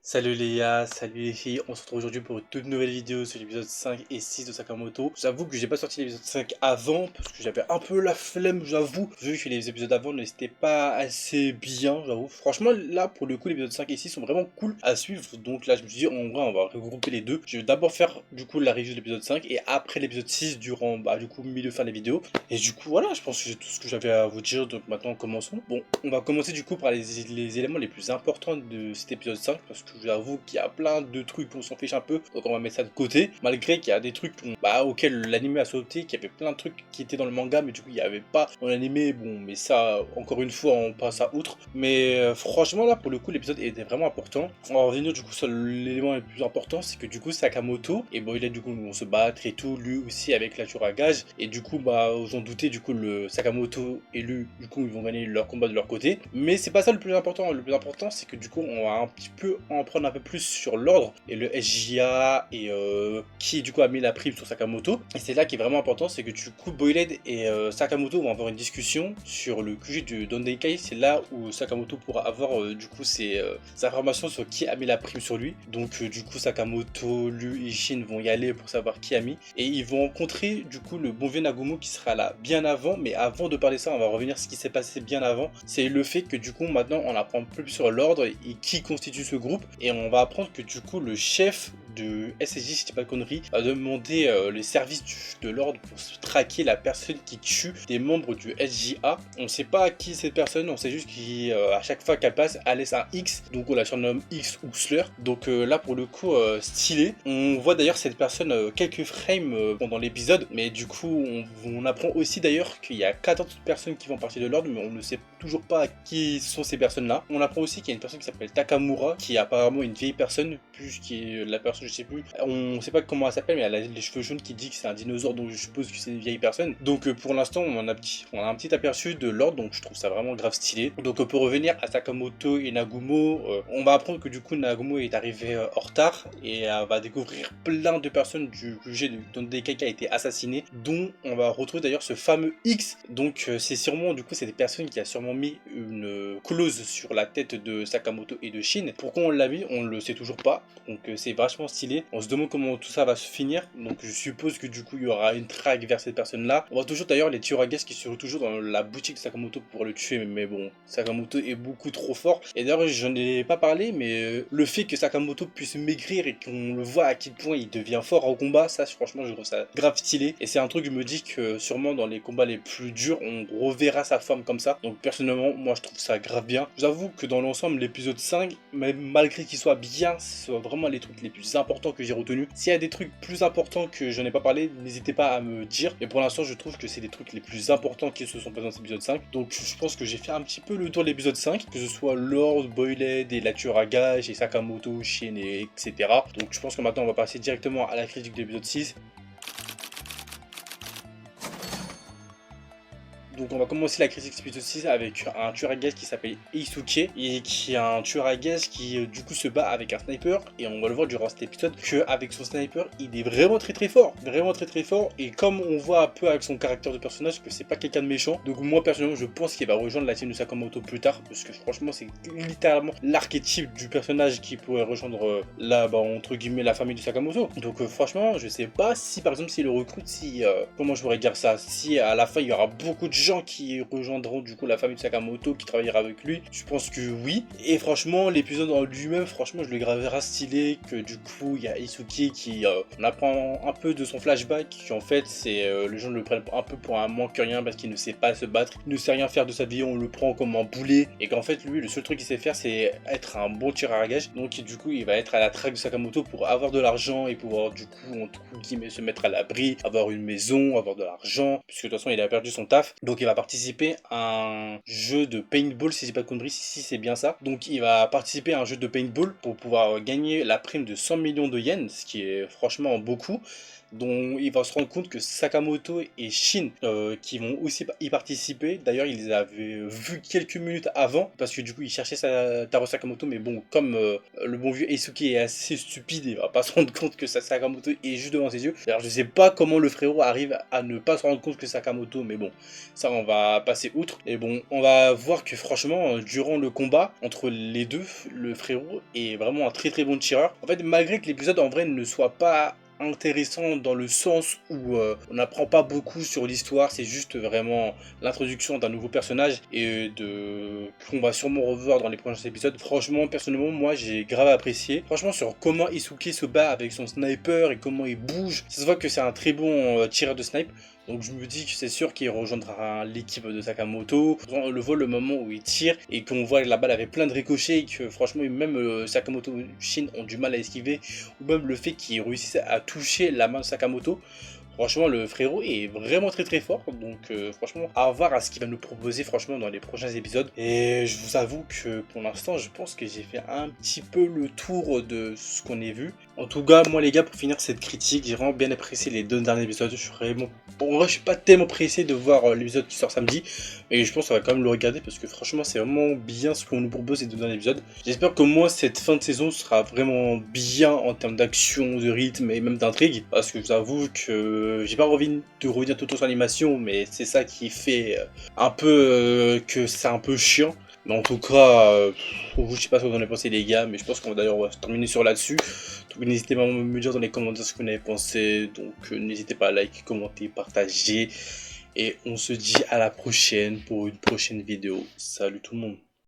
Salut les gars, salut les filles, on se retrouve aujourd'hui pour une toute nouvelle vidéo sur l'épisode 5 et 6 de Sakamoto. J'avoue que j'ai pas sorti l'épisode 5 avant, parce que j'avais un peu la flemme, j'avoue. Vu que les épisodes avant ne c'était pas assez bien, j'avoue. Franchement, là, pour le coup, l'épisode 5 et 6 sont vraiment cool à suivre. Donc là, je me suis dit, en vrai, on va regrouper les deux. Je vais d'abord faire, du coup, la review de l'épisode 5 et après l'épisode 6 durant, du coup, milieu fin de la vidéo. Et du coup, voilà, je pense que j'ai tout ce que j'avais à vous dire, donc maintenant, commençons. Bon, on va commencer du coup par les éléments les plus importants de cet épisode 5, parce que j'avoue qu'il y a plein de trucs qu'on s'en fiche un peu, donc on va mettre ça de côté, malgré qu'il y a des trucs auxquels l'anime a sauté, qu'il y avait plein de trucs qui étaient dans le manga, mais du coup il n'y avait pas dans l'anime, bon, mais ça, encore une fois, on passe à outre. Mais franchement, là, pour le coup, l'épisode était vraiment important. On va revenir du coup sur l'élément le plus important, c'est que du coup, Sakamoto, et bon, il est du coup, on se battre et tout, lui aussi avec la tueur à gage, et du coup, vous en doutez, du coup, le Sakamoto et lui, du coup, ils vont gagner leur combat de leur côté. Mais c'est pas ça le plus important. Le plus important, c'est que du coup, on va un petit peu en prendre un peu plus sur l'ordre et le SJA et qui du coup a mis la prime sur Sakamoto. Et c'est là qui est vraiment important, c'est que du coup, Boiled et Sakamoto vont avoir une discussion sur le QG du Dondeikai. C'est là où Sakamoto pourra avoir du coup ses informations sur qui a mis la prime sur lui. Donc du coup, Sakamoto, lui et Shin vont y aller pour savoir qui a mis. Et ils vont rencontrer du coup le bon vieux Nagumo qui sera là bien avant. Mais avant de parler de ça, on va revenir sur ce qui s'est passé bien avant. C'est le fait que du coup maintenant on apprend un peu plus sur l'ordre et qui constitue ce groupe. Et on va apprendre que du coup le chef de SSJ, si je dis pas de conneries, va demander les services de l'ordre pour traquer la personne qui tue des membres du SJA. On sait pas qui est cette personne, on sait juste qu'à chaque fois qu'elle passe, elle laisse un X, donc on la surnomme X ou Slur. Donc là pour le coup, stylé. On voit d'ailleurs cette personne quelques frames pendant l'épisode, mais du coup on apprend aussi d'ailleurs qu'il y a 14 personnes qui font partie de l'ordre, mais on ne sait toujours pas qui sont ces personnes-là. On apprend aussi qu'il y a une personne qui s'appelle Takamura, qui est apparemment une vieille personne, plus qui est la personne, je sais plus. On sait pas comment elle s'appelle, mais elle a les cheveux jaunes qui dit que c'est un dinosaure, donc je suppose que c'est une vieille personne. Donc pour l'instant, on a un petit aperçu de l'ordre, donc je trouve ça vraiment grave stylé. Donc pour revenir à Sakamoto et Nagumo, on va apprendre que du coup Nagumo est arrivé en retard et va découvrir plein de personnes du QG de Dondeikai qui a été assassiné, dont on va retrouver d'ailleurs ce fameux X. Donc c'est sûrement du coup c'est des personnes qui a sûrement mis une clause sur la tête de Sakamoto et de Shin. Pourquoi on l'a mis, on le sait toujours pas. Donc c'est vachement stylé. On se demande comment tout ça va se finir. Donc je suppose que du coup il y aura une traque vers cette personne là. On voit toujours d'ailleurs les tueurs à gages qui seront toujours dans la boutique de Sakamoto pour le tuer. Mais bon, Sakamoto est beaucoup trop fort. Et d'ailleurs j'en ai pas parlé, mais le fait que Sakamoto puisse maigrir et qu'on le voit à quel point il devient fort en combat, ça franchement je trouve ça grave stylé. Et c'est un truc, je me dis que sûrement dans les combats les plus durs, on reverra sa forme comme ça. Donc personnellement, moi je trouve ça grave bien. J'avoue que dans l'ensemble, l'épisode 5, même malgré qu'il soit bien, ce soit vraiment les trucs les plus importants que j'ai retenus. S'il y a des trucs plus importants que je n'ai pas parlé, n'hésitez pas à me dire. Mais pour l'instant, je trouve que c'est les trucs les plus importants qui se sont passés dans cet épisode 5. Donc je pense que j'ai fait un petit peu le tour de l'épisode 5, que ce soit Lord, Boiled et la tueur à gages et Sakamoto, Shin et etc. Donc je pense que maintenant on va passer directement à la critique de l'épisode 6. Donc on va commencer la critique épisode 6 avec un tueur à gages qui s'appelle Eisuke et qui est un tueur à gages qui du coup se bat avec un sniper, et on va le voir durant cet épisode qu'avec son sniper il est vraiment très fort, et comme on voit un peu avec son caractère de personnage que c'est pas quelqu'un de méchant. Donc moi personnellement je pense qu'il va rejoindre la team de Sakamoto plus tard, parce que franchement c'est littéralement l'archétype du personnage qui pourrait rejoindre entre guillemets la famille de Sakamoto. Donc franchement je sais pas si par exemple s'il le recrute, si comment je pourrais dire ça, si à la fin il y aura beaucoup de gens qui rejoindront du coup la famille de Sakamoto, qui travaillera avec lui. Je pense que oui. Et franchement l'épisode en lui-même, franchement je le graverai stylé, que du coup il y a Isuki qui on apprend un peu de son flashback, qui en fait c'est les gens le prennent un peu pour un manque-rien parce qu'il ne sait pas se battre, il ne sait rien faire de sa vie, on le prend comme un boulet, et qu'en fait lui le seul truc qu'il sait faire c'est être un bon tireur à gage. Donc du coup il va être à la traque de Sakamoto pour avoir de l'argent et pouvoir du coup entre guillemets se mettre à l'abri, avoir une maison, avoir de l'argent, puisque de toute façon il a perdu son taf. Donc il va participer à un jeu de paintball, si j'ai pas de conneries, si c'est bien ça. Donc il va participer à un jeu de paintball pour pouvoir gagner la prime de 100 millions de yens, ce qui est franchement beaucoup. dont il va se rendre compte que Sakamoto et Shin qui vont aussi y participer. D'ailleurs, ils les avaient vus quelques minutes avant parce que du coup, ils cherchaient Taro Sakamoto, mais bon, comme le bon vieux Eisuke est assez stupide, il va pas se rendre compte que Sakamoto est juste devant ses yeux. Alors, je sais pas comment le frérot arrive à ne pas se rendre compte que Sakamoto, mais bon, ça on va passer outre. Et bon, on va voir que franchement, durant le combat entre les deux, le frérot est vraiment un très très bon tireur. En fait, malgré que l'épisode en vrai ne soit pas intéressant dans le sens où on n'apprend pas beaucoup sur l'histoire, c'est juste vraiment l'introduction d'un nouveau personnage et de qu'on va sûrement revoir dans les prochains épisodes. Franchement, personnellement, moi j'ai grave apprécié. Franchement, sur comment Isuke se bat avec son sniper et comment il bouge, ça se voit que c'est un très bon tireur de snipe. Donc je me dis que c'est sûr qu'il rejoindra l'équipe de Sakamoto. On le voit le moment où il tire et qu'on voit la balle avait plein de ricochets et que franchement même Sakamoto et Shin ont du mal à esquiver. Ou même le fait qu'il réussisse à toucher la main de Sakamoto. Franchement, le frérot est vraiment très très fort. Donc franchement, à voir à ce qu'il va nous proposer franchement dans les prochains épisodes. Et je vous avoue que pour l'instant, je pense que j'ai fait un petit peu le tour de ce qu'on a vu. En tout cas, moi les gars, pour finir cette critique, j'ai vraiment bien apprécié les 2 derniers épisodes. Je suis vraiment... Bon, en vrai, je suis pas tellement pressé de voir l'épisode qui sort samedi. Mais je pense qu'on va quand même le regarder parce que franchement, c'est vraiment bien ce qu'on nous propose ces 2 derniers épisodes. J'espère que moi, cette fin de saison sera vraiment bien en termes d'action, de rythme et même d'intrigue. Parce que je vous avoue que j'ai pas envie de revenir tout sur l'animation, mais c'est ça qui fait un peu que c'est un peu chiant. Mais en tout cas, je sais pas ce que vous en avez pensé les gars, mais je pense qu'on va d'ailleurs se terminer sur là-dessus. Donc n'hésitez pas à me dire dans les commentaires ce que vous en avez pensé. Donc n'hésitez pas à liker, commenter, partager. Et on se dit à la prochaine pour une prochaine vidéo. Salut tout le monde.